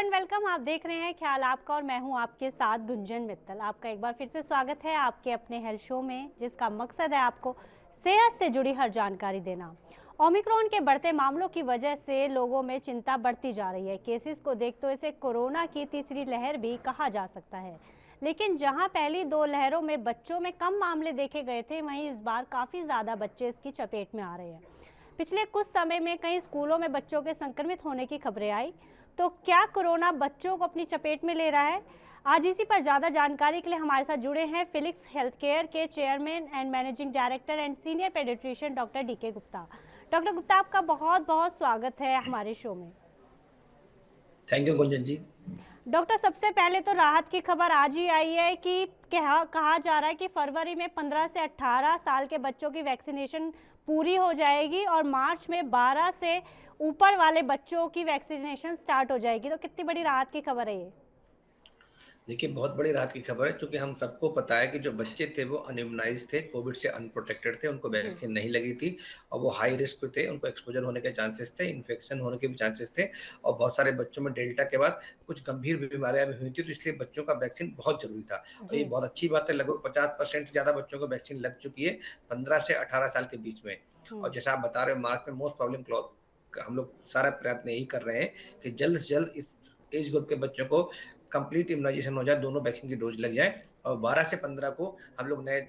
And welcome. आप देख रहे हैं ख्याल आपका और मैं हूं आपके साथ गुंजन मित्तल। आपका एक बार फिर से स्वागत है आपके अपने हेल्थ शो में, जिसका मकसद है आपको सेहत से जुड़ी हर जानकारी देना। ओमिक्रॉन के बढ़ते मामलों की वजह से लोगों में चिंता बढ़ती जा रही है। केसेस को देखते हुए इसे कोरोना की तीसरी लहर भी कहा जा सकता है। लेकिन जहां पहली दो लहरों में बच्चों में कम मामले देखे गए थे, वहीं इस बार काफ़ी ज़्यादा बच्चे इसकी चपेट में आ रहे हैं। पिछले कुछ समय में कई स्कूलों में बच्चों के संक्रमित होने की खबरें आई। तो क्या कोरोना बच्चों को अपनी चपेट में ले रहा है? आज इसी पर ज़्यादा जानकारी के लिए हमारे साथ जुड़े हैं फिलिक्स हेल्थ केयर के chairman and managing director and senior paediatrician doctor DK Gupta. Doctor Gupta, आपका बहुत बहुत स्वागत है हमारे शो में। Thank you Gunjan ji. Doctor, सबसे पहले तो राहत की खबर आज ही आई है कि कहा जा रहा है कि फरवरी में 15 से 18 साल के बच्चों की वैक्सीनेशन पूरी हो जाएगी और मार्च में 12 से ऊपर वाले बच्चों की वैक्सीनेशन स्टार्ट हो जाएगी। तो कितनी बड़ी राहत की खबर है ये? देखिए, बहुत बड़ी राहत की खबर है, क्योंकि हम सबको पता है कि जो बच्चे थे वो अनइम्यूनाइज़्ड थे, कोविड से अनप्रोटेक्टेड थे, उनको जी। वैक्सीन नहीं लगी थी और वो हाई रिस्क पे थे, उनको एक्सपोज़र होने के चांसेस थे, इन्फेक्शन होने के भी चांसेस थे और बहुत सारे बच्चों में डेल्टा के बाद कुछ गंभीर बीमारियाँ भी हुई थी, तो इसलिए बच्चों का वैक्सीन बहुत ज़रूरी था। और ये जी। बहुत अच्छी बात है, लगभग 50% से ज़्यादा बच्चों को वैक्सीन लग चुकी है, 15 से 18 साल के बीच में। और हम्म। जैसा आप बता रहे हो, मार्च में मोस्ट प्रॉब्लम क्लॉ हम लोग सारा प्रयत्न यही कर रहे हैं कि जल्द से जल्द इस एज ग्रुप के बच्चों को कंप्लीट इम्यूनाइजेशन हो जाए, दोनों वैक्सीन की डोज लग जाए और 12 से 15 को हम लोग नए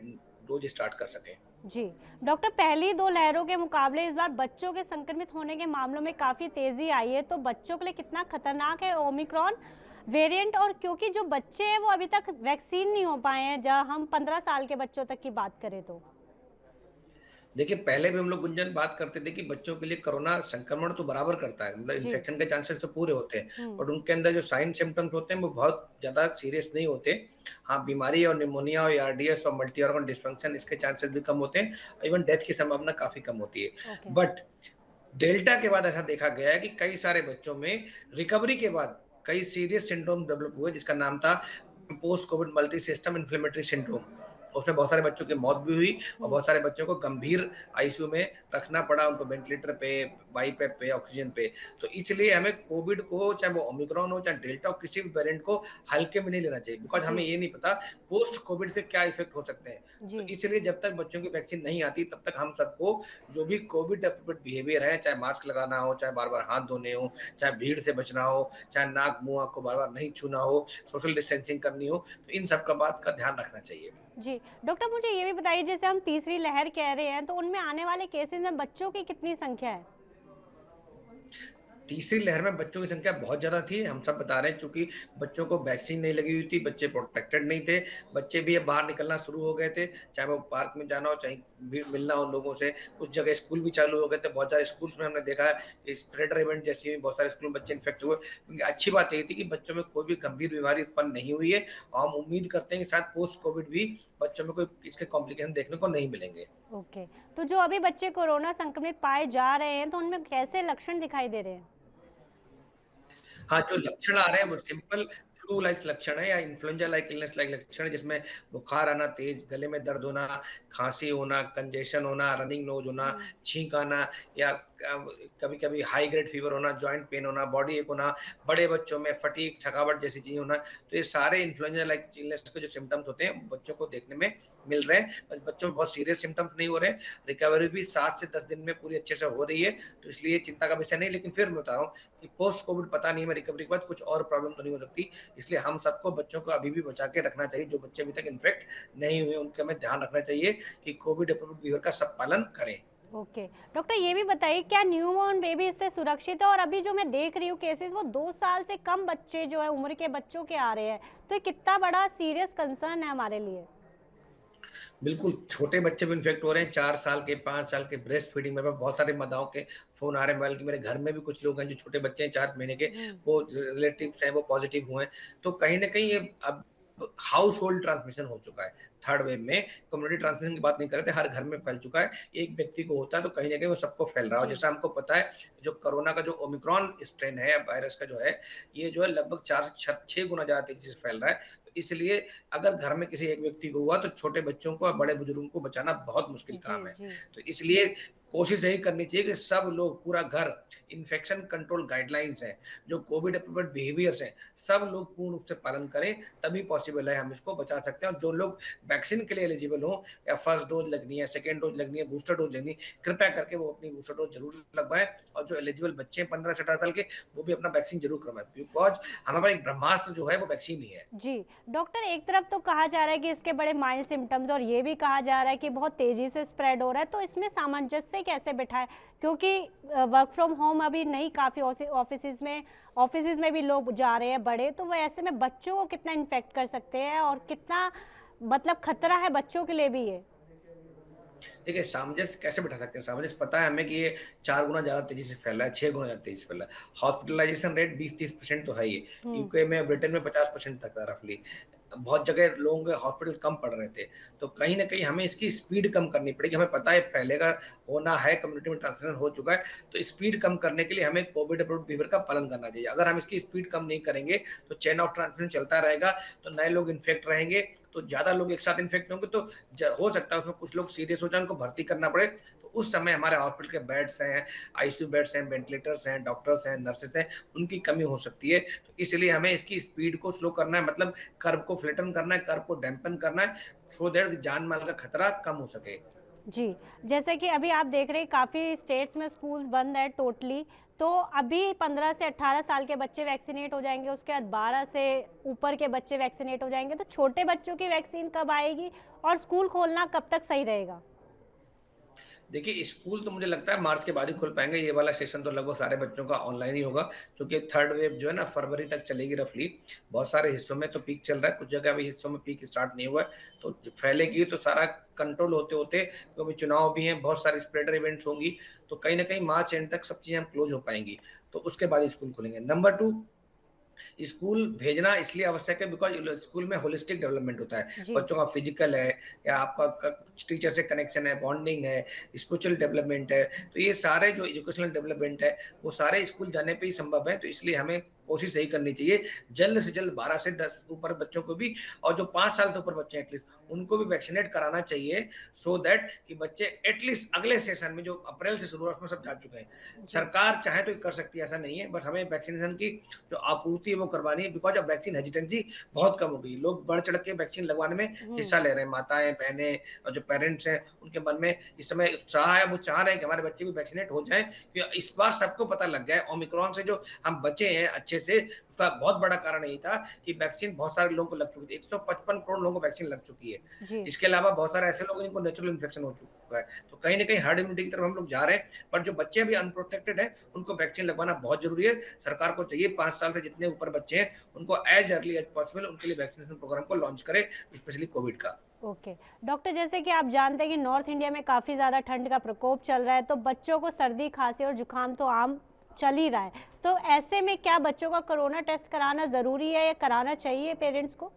डोज स्टार्ट कर सकें। जी। डॉक्टर, पहली दो लहरों के मुकाबले इस बार बच्चों के संक्रमित होने के मामलों में काफ़ी तेज़ी आई है। तो बच्चों के लिए कितना खतरनाक है ओमिक्रॉन वेरिएंट? और क्योंकि जो बच्चे हैं वो अभी तक वैक्सीन नहीं हो पाए हैं, जब हम 15 साल के बच्चों तक की बात करें तो। देखिए, पहले भी हम लोग गुंजन बात करते थे कि बच्चों के लिए कोरोना संक्रमण तो बराबर करता है, मतलब जी। इन्फेक्शन के चांसेस तो पूरे होते हैं, हम्म। बट उनके अंदर जो साइन सिम्पटम्स होते हैं वो बहुत ज़्यादा सीरियस नहीं होते। हाँ, बीमारी और निमोनिया और एआरडीएस और मल्टी ऑर्गन डिस्फंक्शन, इसके चांसेस भी कम होते हैं, इवन डेथ की संभावना काफ़ी कम होती है। ओके। बट डेल्टा के बाद ऐसा देखा गया है कि कई सारे बच्चों में रिकवरी के बाद कई सीरियस सिंड्रोम डेवलप हुए, जिसका नाम था post Covid multi system inflammatory syndrome. उसमें बहुत सारे बच्चों की मौत भी हुई और हम्म। बहुत सारे बच्चों को गंभीर आईसीयू में रखना पड़ा, उनको वेंटिलेटर पे, बाईपैप पे, ऑक्सीजन पे। तो इसलिए हमें कोविड को, चाहे वो ओमिक्रॉन हो चाहे डेल्टा हो, किसी भी वेरिएंट को हल्के में नहीं लेना चाहिए, बिकॉज हमें जी। ये नहीं पता पोस्ट कोविड से क्या इफेक्ट हो सकते हैं। तो जी। इसलिए जब तक बच्चों की वैक्सीन नहीं आती तब तक हम सबको जो भी कोविड एप्रोप्रिएट बिहेवियर है, चाहे मास्क लगाना हो, चाहे बार-बार हाथ धोने हो, चाहे भीड़ से बचना हो, चाहे नाक, मुँह, आँख को बार-बार नहीं छूना हो, सोशल डिस्टेंसिंग करनी हो, तो इन सब का बात का ध्यान रखना चाहिए। जी। डॉक्टर, मुझे ये भी बताइए, जैसे हम तीसरी लहर कह रहे हैं, तो उनमें आने वाले केसेस में बच्चों की कितनी संख्या है? तीसरी लहर में बच्चों की संख्या बहुत ज़्यादा थी, हम सब बता रहे हैं, चूँकि बच्चों को वैक्सीन नहीं लगी हुई थी, बच्चे प्रोटेक्टेड नहीं थे, बच्चे भी अब बाहर निकलना शुरू हो गए थे, चाहे वो पार्क में जाना हो, चाहे भीड़ मिलना हो लोगों से, कुछ जगह स्कूल भी चालू हो गए थे, बहुत सारे स्कूल्स में हमने देखा है कि स्प्रेडर इवेंट जैसी हुई, बहुत सारे स्कूल में बच्चे इन्फेक्ट हुए। क्योंकि अच्छी बात यही थी कि बच्चों में कोई भी गंभीर बीमारी उत्पन्न नहीं हुई है और हम उम्मीद करते हैं कि शायद पोस्ट कोविड भी बच्चों में कोई इसके कॉम्प्लिकेशन देखने को नहीं मिलेंगे। ओके। तो जो अभी बच्चे कोरोना संक्रमित पाए जा रहे हैं, तो उनमें कैसे लक्षण दिखाई दे रहे हैं? हाँ, जो लक्षण आ रहे हैं वो सिंपल फ्लू लाइक लक्षण है या इन्फ्लुएंजा लाइक इलनेस लाइक लक्षण है, जिसमें बुखार आना, तेज गले में दर्द होना, खांसी होना, कंजेशन होना, रनिंग नोज होना, हम्म। छींक आना या कभी-कभी हाई ग्रेड फीवर होना, जॉइंट पेन होना, बॉडी एक होना, बड़े बच्चों में फटीग, थकावट जैसी चीजें होना। तो ये सारे इन्फ्लुएंजा लाइक इलनेस के जो सिम्टम्स होते हैं बच्चों को देखने में मिल रहे हैं। बच्चों में बहुत सीरियस सिम्टम्स नहीं हो रहे हैं, रिकवरी भी 7 से 10 दिन में पूरी अच्छे से हो रही है, तो इसलिए चिंता का विषय नहीं। लेकिन फिर मैं बता रहा हूँ कि पोस्ट कोविड पता नहीं है रिकवरी के बाद कुछ और प्रॉब्लम तो नहीं हो सकती, इसलिए हम सबको बच्चों को अभी भी बचा के रखना चाहिए। जो बच्चे अभी तक इन्फेक्ट नहीं हुए उनका हमें ध्यान रखना चाहिए कि कोविड एप्रोप्रिएट बिहेवियर का सब पालन करें। ओके। डॉक्टर, ये भी बताइए, क्या न्यूबॉर्न बेबी इससे सुरक्षित है? और अभी जो मैं देख रही हूँ केसेस, वो 2 साल से कम बच्चे जो है उम्र के बच्चों के आ रहे हैं। तो ये कितना बड़ा सीरियस कंसर्न है हमारे लिए? बिल्कुल, छोटे बच्चे भी इन्फेक्ट हो रहे हैं, 4 साल के, 5 साल के ब्रेस्ट फीडिंग में बहुत सारी माताओं के फ़ोन आ रहे हैं, बल्कि मेरे घर में भी कुछ लोग हैं जो छोटे बच्चे हैं 4 महीने के, हम्म। वो रिलेटिव्स हैं, वो पॉज़िटिव हुए हैं। तो कहीं न कहीं ये अब हाउस होल्ड ट्रांसमिशन हो चुका है। थर्ड वेव में कम्युनिटी ट्रांसमिशन की बात नहीं कर रहे थे, हर घर में फैल चुका है। एक व्यक्ति को होता है तो कहीं न कहीं वो सबको फैल रहा है और जी। जैसा हमको पता है, जो कोरोना का जो ओमिक्रॉन स्ट्रेन है, वायरस का जो है, ये जो है लगभग 4 से 6 गुना ज़्यादा तेज़ी से फैल रहा है। तो इसलिए अगर घर में किसी एक व्यक्ति को हुआ तो छोटे बच्चों को और बड़े बुजुर्गों को बचाना बहुत मुश्किल जी। काम है। जी। तो इसलिए कोशिश यही करनी चाहिए कि सब लोग, पूरा घर, इन्फेक्शन कंट्रोल गाइडलाइंस हैं, जो कोविड एप्रोप्रिएट बिहेवियर्स हैं, सब लोग पूर्ण रूप से पालन करें, तभी पॉसिबल है हम इसको बचा सकते हैं। और जो लोग वैक्सीन के लिए एलिजिबल हों या फर्स्ट डोज लगनी है, सेकंड डोज लगनी है, बूस्टर डोज लेनी है, कृपया करके वो अपनी बूस्टर डोज जरूर लगवाएं। और जो एलिजिबल बच्चे हैं 15 से 18 साल के, वो भी अपना वैक्सीन जरूर करवाएं, बिकॉज हमारा एक ब्रह्मास्त्र जो है वो वैक्सीन ही है। जी डॉक्टर, एक तरफ तो कहा जा रहा है कि इसके बड़े माइल्ड सिम्टम्स, और ये भी कहा जा रहा है कि बहुत तेजी से स्प्रेड हो रहा है, तो इसमें सामंजस्य कैसे बिठाएं? क्योंकि वर्क फ्रॉम होम अभी नहीं, काफ़ी ऑफिस में भी लोग जा रहे हैं बड़े, तो वो ऐसे में बच्चों को कितना इन्फेक्ट कर सकते हैं और कितना मतलब खतरा है बच्चों के लिए भी ये? देखिए, सामंजस्य कैसे बिठा सकते हैं? सामंजस्य पता है हमें कि ये 4 गुना ज़्यादा तेज़ी से फैला है, 6 गुना ज़्यादा तेज़ी से फैला है। हॉस्पिटलाइज़ेशन रेट 20-30% तो है ही। हम्म। यूके में, ब्रिटेन में 50% तक था रफली। बहुत जगह लोगों के हॉस्पिटल कम पड़ रहे थे। तो कहीं न कहीं हमें इसकी स्पीड कम करनी पड़ेगी। हमें पता है फैलेगा, होना है, कम्युनिटी में ट्रांसमिशन हो चुका है, तो स्पीड कम करने के लिए हमें कोविड अप्रूव्ड फीवर का पालन करना चाहिए। अगर हम इसकी स्पीड कम नहीं करेंगे, तो चेन ऑफ ट्रांसमिशन चलता रहेगा, तो नए लोग इन्फेक्ट रहेंगे, तो ज़्यादा लोग एक साथ इन्फेक्ट होंगे, तो हो सकता है उसमें कुछ लोग सीरियस हो जाएँ, उनको भर्ती करना पड़े। तो उस समय हमारे हॉस्पिटल के बेड्स हैं, आईसीयू बेड्स हैं, वेंटिलेटर्स हैं, डॉक्टर्स हैं, नर्सेस हैं, उनकी कमी हो सकती है। तो इसलिए हमें इसकी स्पीड को स्लो करना है, मतलब कर्व को फ्लैटन करना है, कर्व को डैम्पन करना है, सो दैट जान माल का खतरा कम हो सके। जी, जैसे कि अभी आप देख रहे हैं काफ़ी स्टेट्स में स्कूल्स बंद है टोटली, तो अभी 15 से 18 साल के बच्चे वैक्सीनेट हो जाएंगे, उसके बाद 12 से ऊपर के बच्चे वैक्सीनेट हो जाएंगे, तो छोटे बच्चों की वैक्सीन कब आएगी और स्कूल खोलना कब तक सही रहेगा? देखिए, स्कूल तो मुझे लगता है मार्च के बाद ही खुल पाएँगे। ये वाला सेशन तो लगभग सारे बच्चों का ऑनलाइन ही होगा, क्योंकि थर्ड वेव जो है ना फरवरी तक चलेगी रफली। बहुत सारे हिस्सों में तो पीक चल रहा है, कुछ जगह अभी हिस्सों में पीक स्टार्ट नहीं हुआ है, तो फैलेगी तो सारा कंट्रोल होते-होते, क्योंकि चुनाव भी हैं, बहुत सारे स्प्रेडर इवेंट्स होंगी, तो कहीं न कहीं मार्च एंड तक सब चीज़ें हम क्लोज़ हो पाएँगी। तो उसके बाद स्कूल खुलेंगे। नंबर 2, स्कूल भेजना इसलिए आवश्यक है बिकॉज़ स्कूल में होलिस्टिक डेवलपमेंट होता है। जी। बच्चों का फिजिकल है या आपका टीचर से कनेक्शन है, बॉन्डिंग है, स्पिरिचुअल डेवलपमेंट है। तो ये सारे जो एजुकेशनल डेवलपमेंट है, वो सारे स्कूल जाने पे ही संभव है। तो इसलिए हमें कोशिश यही करनी चाहिए, जल्द से जल्द 12 से 10 ऊपर बच्चों को भी, और जो 5 साल से ऊपर बच्चे हैं एटलीस्ट, उनको भी वैक्सीनेट कराना चाहिए, सो दैट कि बच्चे एटलीस्ट अगले सेशन में जो अप्रैल से शुरू हुआ उसमें सब जा चुके हैं। जी। सरकार चाहे तो कर सकती है, ऐसा नहीं है, बट हमें वैक्सीनेशन की जो आपूर्ति है वो करवानी है, बिकॉज़ अब वैक्सीन हेजिटेंसी बहुत कम हो गई। लोग बढ़-चढ़ के वैक्सीन लगवाने में हम्म। हिस्सा ले रहे हैं। माताएँ, बहनें और जो पेरेंट्स हैं, उनके मन में इस समय उत्साह है, वो चाह रहे हैं कि हमारे बच्चे भी वैक्सीनेट हो जाएँ, क्योंकि इस बार सबको पता लग गया है ओमिक्रॉन से जो हम बचे हैं अच्छे से, उसका बहुत बड़ा कारण यही था कि वैक्सीन बहुत सारे लोगों को लग चुकी थी। 155 करोड़ लोगों को वैक्सीन लग चुकी है। जी। इसके अलावा बहुत सारे ऐसे लोग हैं जिनको नेचुरल इन्फेक्शन हो चुका है। तो कहीं न कहीं हर्ड इम्यूनिटी की तरफ हम लोग जा रहे हैं, बट जो बच्चे अभी अनप्रोटेक्टेड हैं, उनको वैक्सीन लगवाना बहुत ज़रूरी है। सरकार को चाहिए 5 साल से जितने ऊपर बच्चे हैं, उनको एज़ अर्ली एज़ पॉसिबल उनके लिए वैक्सीनेशन प्रोग्राम को लॉन्च करें, स्पेशली कोविड का। ओके डॉक्टर, जैसे कि आप जानते हैं कि नॉर्थ इंडिया में काफ़ी ज़्यादा ठंड का प्रकोप चल रहा है, तो बच्चों को सर्दी खांसी और जुकाम तो आम चल ही रहा है, तो ऐसे में क्या बच्चों का कोरोना टेस्ट कराना ज़रूरी है या कराना चाहिए पेरेंट्स को?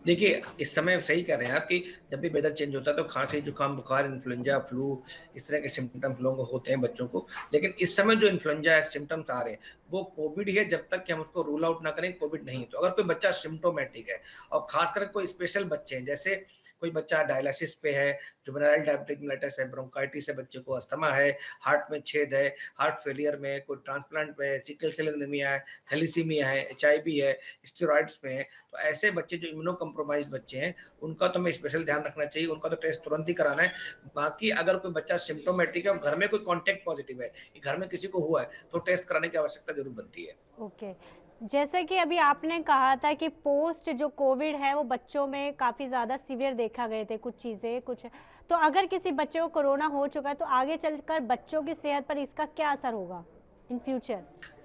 देखिए, इस समय सही कह रहे हैं आप कि जब भी वेदर चेंज होता है तो खाँसी, जुकाम, बुखार, इन्फ्लुएंजा, फ्लू, इस तरह के सिम्पटम्स लोगों को होते हैं बच्चों को। लेकिन इस समय जो इन्फ्लुएंजा सिम्पटम्स आ रहे हैं, वो कोविड ही है जब तक कि हम उसको रूल आउट ना करें, कोविड नहीं है। तो अगर कोई बच्चा सिम्प्टोमेटिक है और ख़ासकर कोई स्पेशल बच्चे हैं, जैसे कोई बच्चा डायलिसिस पे है, जुवेनाइल डायबिटिक मेलाइटिस है, ब्रोंकाइटिस है, बच्चे को अस्थमा है, हार्ट में छेद है, हार्ट फेलियर में है, कोई ट्रांसप्लांट में है, सिकल सेल एनीमिया है, थैलेसीमिया है, एचआईवी है, स्टेरॉइड्स में है। तो ऐसे बच्चे जो इम्यूनो कम्प्रोमाइज़्ड बच्चे हैं, उनका तो हमें स्पेशल ध्यान रखना चाहिए, उनका तो टेस्ट तुरंत ही कराना है। बाकी अगर कोई बच्चा सिम्प्टोमेटिक है और घर में कोई कॉन्टैक्ट पॉज़िटिव है, कि घर में किसी को हुआ है, तो टेस्ट कराने की आवश्यकता ज़रूर बनती है। ओके, जैसे कि अभी आपने कहा था कि पोस्ट जो कोविड है वो बच्चों में काफ़ी ज़्यादा सीवियर देखा गए थे कुछ चीज़ें कुछ, तो अगर किसी बच्चे को कोरोना हो चुका है तो आगे चलकर बच्चों की सेहत पर इसका क्या असर होगा इन फ्यूचर?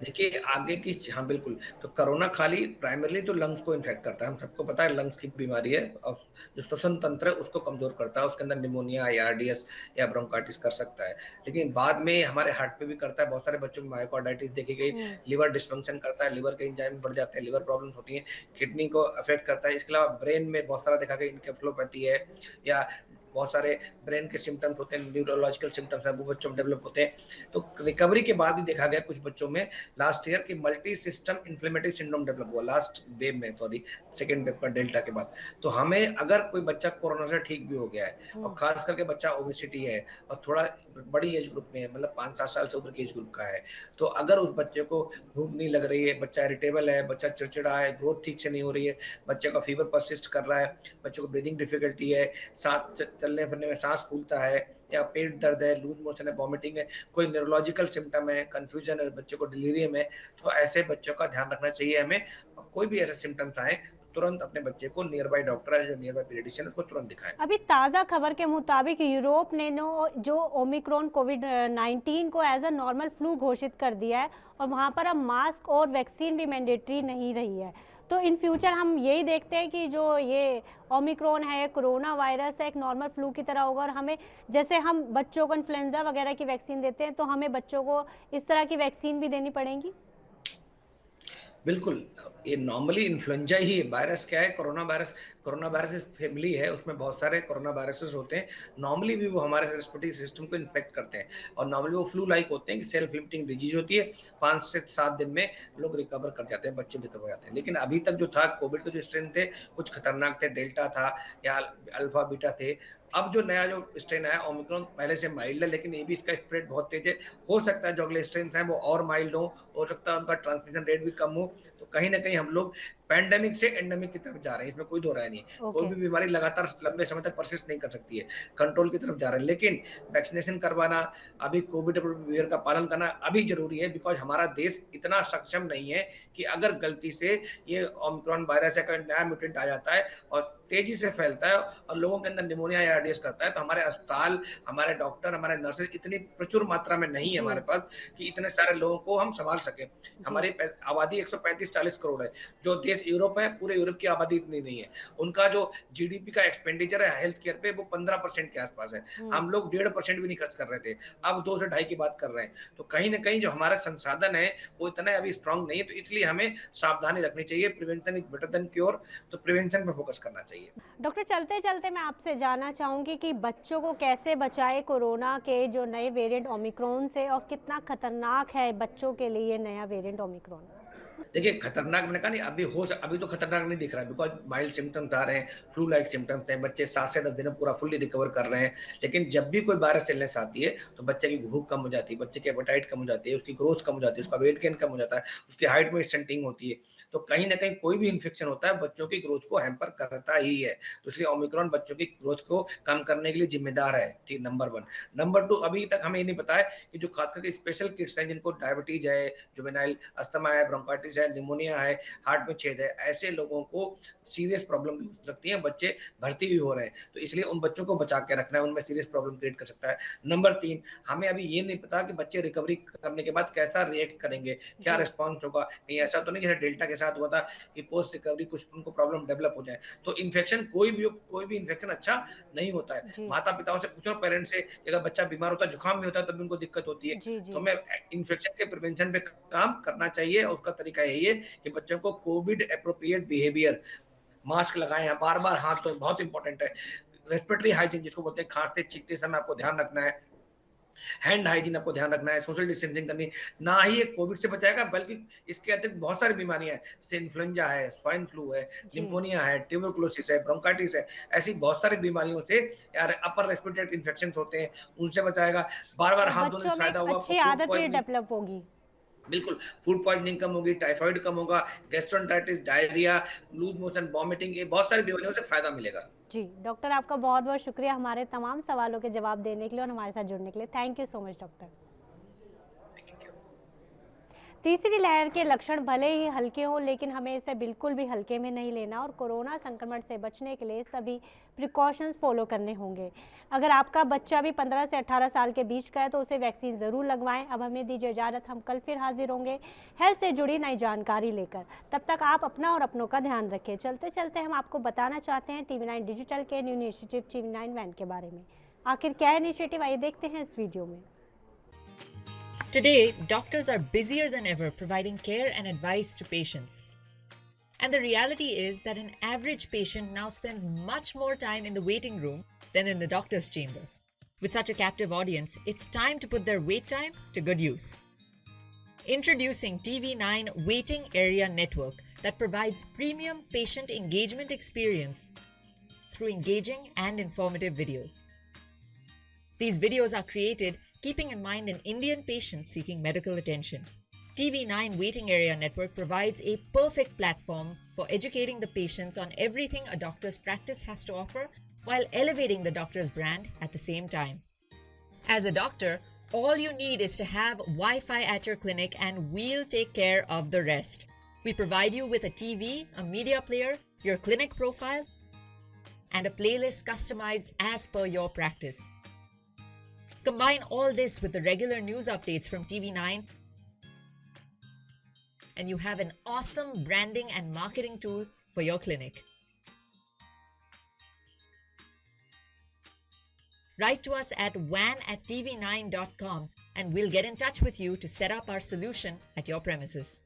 देखिए, आगे की हाँ, बिल्कुल। तो कोरोना खाली प्राइमरीली तो लंग्स को इन्फेक्ट करता है। हम सबको पता है लंग्स की बीमारी है और जो श्वसन तंत्र है उसको कमज़ोर करता है। उसके अंदर निमोनिया, आईआरडीएस या ब्रोंकाइटिस कर सकता है। लेकिन बाद में हमारे हार्ट पे भी करता है। बहुत सारे बच्चों में मायोकार्डाइटिस देखी गई, हम्म। लिवर डिस्फंक्शन करता है, लिवर के एंजाइम बढ़ जाते हैं, लिवर प्रॉब्लम्स होती हैं, किडनी को अफ़ेक्ट करता है। इसके अलावा ब्रेन में बहुत सारा देखा गया इन्केफ्लोपैथी है या बहुत सारे ब्रेन के सिम्पटम्स होते हैं, न्यूरोलॉजिकल सिम्पटम्स हैं, वो बच्चों में डेवलप होते हैं। तो रिकवरी के बाद ही देखा गया कुछ बच्चों में लास्ट ईयर कि multi system inflammatory syndrome develop हुआ लास्ट वेव में, सॉरी सेकेंड वेव का डेल्टा के बाद। तो हमें अगर कोई बच्चा कोरोना से ठीक भी हो गया है और खास करके बच्चा ओबेसिटी है और थोड़ा बड़ी एज ग्रुप में है, मतलब 5-7 साल से ऊपर की एज ग्रुप का है, तो अगर उस बच्चे को भूख नहीं लग रही है, बच्चा इरिटेबल है, बच्चा चिड़चिड़ा है, ग्रोथ ठीक से नहीं हो रही है, बच्चे का फीवर परसिस्ट कर रहा है, बच्चे को ब्रीदिंग डिफिकल्टी है, सांस चलने फिरने में सांस फूलता है या पेट दर्द है, लूज मोशन है, वॉमिटिंग है, कोई न्यूरोलॉजिकल सिम्टम है, कंफ्यूजन है, बच्चे को डिलीरियम है, तो ऐसे बच्चों का ध्यान रखना चाहिए हमें। कोई भी ऐसे सिम्टम्स आए तुरंत अपने बच्चे को नियर बाय डॉक्टर है, जो नियर बाय पीडियाट्रिशियन, उसको तुरंत दिखाएं। अभी ताज़ा खबर के मुताबिक यूरोप ने जो ओमिक्रॉन कोविड-19 को एज अ नॉर्मल फ्लू घोषित कर दिया है और वहाँ पर अब मास्क और वैक्सीन भी मैंडेटरी नहीं रही है। तो इन फ्यूचर हम यही देखते हैं कि जो ये ओमिक्रॉन है, कोरोना वायरस है, एक नॉर्मल फ्लू की तरह होगा और हमें जैसे हम बच्चों को इन्फ्लुएंजा वगैरह की वैक्सीन देते हैं तो हमें बच्चों को इस तरह की वैक्सीन भी देनी पड़ेगी। बिल्कुल, ये नॉर्मली इन्फ्लुएंजा ही है। वायरस क्या है, कोरोना वायरस एक फैमिली है, उसमें बहुत सारे कोरोना वायरसेस होते हैं। नॉर्मली भी वो हमारे रेस्पिरेटरी सिस्टम को इन्फेक्ट करते हैं और नॉर्मली वो फ्लू लाइक होते हैं कि सेल्फ लिमिटिंग डिजीज होती है। 5 से 7 दिन में लोग रिकवर कर जाते हैं, बच्चे रिकवर हो जाते हैं। लेकिन अभी तक जो था कोविड के जो स्ट्रेन थे, कुछ खतरनाक थे, डेल्टा था या अल्फा, बीटा थे। अब जो नया जो स्ट्रेन आया ओमिक्रॉन, पहले से माइल्ड है, लेकिन ये भी इसका स्प्रेड बहुत तेज है। हो सकता है जो अगले स्ट्रेन्स हैं वो और माइल्ड हो सकता है उनका ट्रांसमिशन रेट भी कम हो। तो कहीं न कहीं हम लोग पैंडेमिक से एंडेमिक की तरफ जा रहे हैं, इसमें कोई दो राय नहीं है। कोई ओके। भी बीमारी लगातार लंबे समय तक परसिस्ट नहीं कर सकती है, कंट्रोल की तरफ जा रहे हैं। लेकिन वैक्सीनेशन करवाना, अभी कोविड बिहेवियर का पालन करना अभी ज़रूरी है, बिकॉज़ हमारा देश इतना सक्षम नहीं है कि अगर गलती से ये ओमिक्रॉन वायरस या कोई नया म्यूटेंट आ जाता है और तेज़ी से फैलता है और लोगों के अंदर निमोनिया या आरडीएस करता है, तो हमारे अस्पताल, हमारे डॉक्टर, हमारे नर्सेज़ इतनी प्रचुर मात्रा में नहीं है जी, हमारे पास कि इतने सारे लोगों को हम सँभाल सकें। जी, हमारी आबादी 135-40 करोड़ है। जो देश यूरोप है, पूरे यूरोप की आबादी इतनी नहीं है। उनका जो जीडीपी का एक्सपेंडिचर है हेल्थ केयर पे, वो 15% के आसपास है। हम लोग 1.5% भी नहीं खर्च कर रहे थे। अब 2 से ढाई की बात कर रहे हैं। तो कहीं न कहीं जो हमारा संसाधन है, वो इतना अभी स्ट्रॉन्ग नहीं है, तो इसलिए हमें सावधानी रखनी चाहिए। Prevention is better than cure, तो प्रिवेंशन पे फोकस करना चाहिए। डॉक्टर चलते-चलते मैं आपसे जानना चाहूँगी कि बच्चों को कैसे बचाएँ कोरोना के जो नए वेरिएंट ओमिक्रॉन से और कितना खतरनाक है बच्चों के लिए ये नया वेरिएंट ओमिक्रॉन? देखिए, खतरनाक मैंने कहा नहीं, अभी तो खतरनाक नहीं दिख रहा है, बिकॉज़ माइल्ड सिम्पटम्स आ रहे हैं, फ्लू लाइक सिम्पटम्स हैं, बच्चे 7 से 10 दिन में पूरा फुल्ली रिकवर कर रहे हैं। लेकिन जब भी कोई वायरस इलनेस आती है, तो बच्चे की भूख कम हो जाती है, बच्चे की एपेटाइट कम हो जाती है, उसकी ग्रोथ कम हो जाती है, उसका वेट गेन कम हो जाता है, उसकी हाइट में स्टंटिंग होती है। तो कहीं न कहीं कोई भी इन्फेक्शन होता है, बच्चों की ग्रोथ को हैम्पर करता ही है। तो इसलिए ओमिक्रॉन बच्चों की ग्रोथ को कम करने के लिए ज़िम्मेदार है, ठीक, नंबर 1। नंबर 2, अभी तक हमें ये नहीं पता है कि जो खास करके स्पेशल किड्स हैं, जिनको डायबिटीज़ है, जुवेनाइल अस्थमा है, ब्रोंकाइटिस है, निमोनिया है, हार्ट में छेद है, ऐसे लोगों को सीरियस प्रॉब्लम भी हो सकती है, बच्चे भर्ती भी हो रहे हैं, तो इसलिए उन बच्चों को बचा के रखना है, उनमें सीरियस प्रॉब्लम क्रिएट कर सकता है। नंबर 3, हमें अभी ये नहीं पता कि बच्चे रिकवरी करने के बाद कैसा रिएक्ट करेंगे, क्या जी, रिस्पॉन्स होगा, कहीं ऐसा तो नहीं जैसे डेल्टा के साथ हुआ था कि पोस्ट रिकवरी कुछ उनको प्रॉब्लम डेवलप हो जाए। तो इन्फेक्शन कोई भी हो, कोई भी इन्फेक्शन अच्छा नहीं होता है। जी, माता-पिताओं से पूछो, पेरेंट्स से, कि अगर बच्चा बीमार होता है, जुकाम भी होता है, तब भी उनको दिक्कत होती है। जी, तो जी। हमें इन्फेक्शन के प्रिवेंशन पे काम करना चाहिए और उसका तरीका यही है कि बच्चों को कोविड एप्रोप्रिएट बिहेवियर, मास्क लगाएँ, बार-बार हाथ धोएँ, बहुत इंपॉर्टेंट है। रेस्पिरेटरी हाइजीन जिसको बोलते हैं, खाँसते-छींकते समय आपको ध्यान रखना है। हैंड हाइजीन आपको ध्यान रखना है, सोशल डिस्टेंसिंग करनी है। ना ही ये कोविड से बचाएगा, बल्कि इसके अतिरिक्त बहुत सारी बीमारियाँ हैं, जैसे इन्फ्लुएंजा है, स्वाइन फ्लू है, जी। निमोनिया है, ट्यूबरकुलोसिस है, ब्रोंकाइटिस है, ऐसी बहुत सारी बीमारियों से यार अपर रेस्पिरेटरी इन्फेक्शंस होते हैं, उनसे बचाएगा। बार-बार और हाथ धोने बच्चों से में फ़ायदा एक होगा, अच्छी फूड आदत ये पॉइज़निंग, डेवलप होगी। बिल्कुल, फूड पॉइज़निंग कम होगी, टाइफाइड कम होगा, gastroenteritis, diarrhoea, loose motion, vomiting, ये बहुत सारी बीमारियों से फ़ायदा मिलेगा। जी, डॉक्टर आपका बहुत-बहुत शुक्रिया हमारे तमाम सवालों के जवाब देने के लिए और हमारे साथ जुड़ने के लिए। Thank you so much doctor. Thank you. तीसरी लहर के लक्षण भले ही हल्के हों, लेकिन हमें इसे बिल्कुल भी हल्के में नहीं लेना और कोरोना संक्रमण से बचने के लिए सभी प्रिकॉशंस फॉलो करने होंगे। अगर आपका बच्चा भी 15 से 18 साल के बीच का है तो उसे वैक्सीन ज़रूर लगवाएं। अब हमें दीजिए इजाज़त, हम कल फिर हाजिर होंगे हेल्थ से जुड़ी नई जानकारी लेकर। तब तक आप अपना और अपनों का ध्यान रखें। चलते चलते हम आपको बताना चाहते हैं TV9 डिजिटल के न्यू इनिशिएटिव TV9 वैन के बारे में। आखिर क्या इनिशिएटिव, आइए देखते हैं इस वीडियो में। Today, doctors are busier than ever providing care and advice to patients. And the reality is that an average patient now spends much more time in the waiting room than in the doctor's chamber. With such a captive audience, it's time to put their wait time to good use. Introducing TV9 Waiting Area Network that provides premium patient engagement experience through engaging and informative videos. These videos are created keeping in mind an Indian patient seeking medical attention. TV9 Waiting Area Network provides a perfect platform for educating the patients on everything a doctor's practice has to offer while elevating the doctor's brand at the same time. As a doctor, all you need is to have Wi-Fi at your clinic and we'll take care of the rest. We provide you with a TV, a media player, your clinic profile, and a playlist customized as per your practice. Combine all this with the regular news updates from TV9 and you have an awesome branding and marketing tool for your clinic. Write to us at wan@tv9.com and we'll get in touch with you to set up our solution at your premises.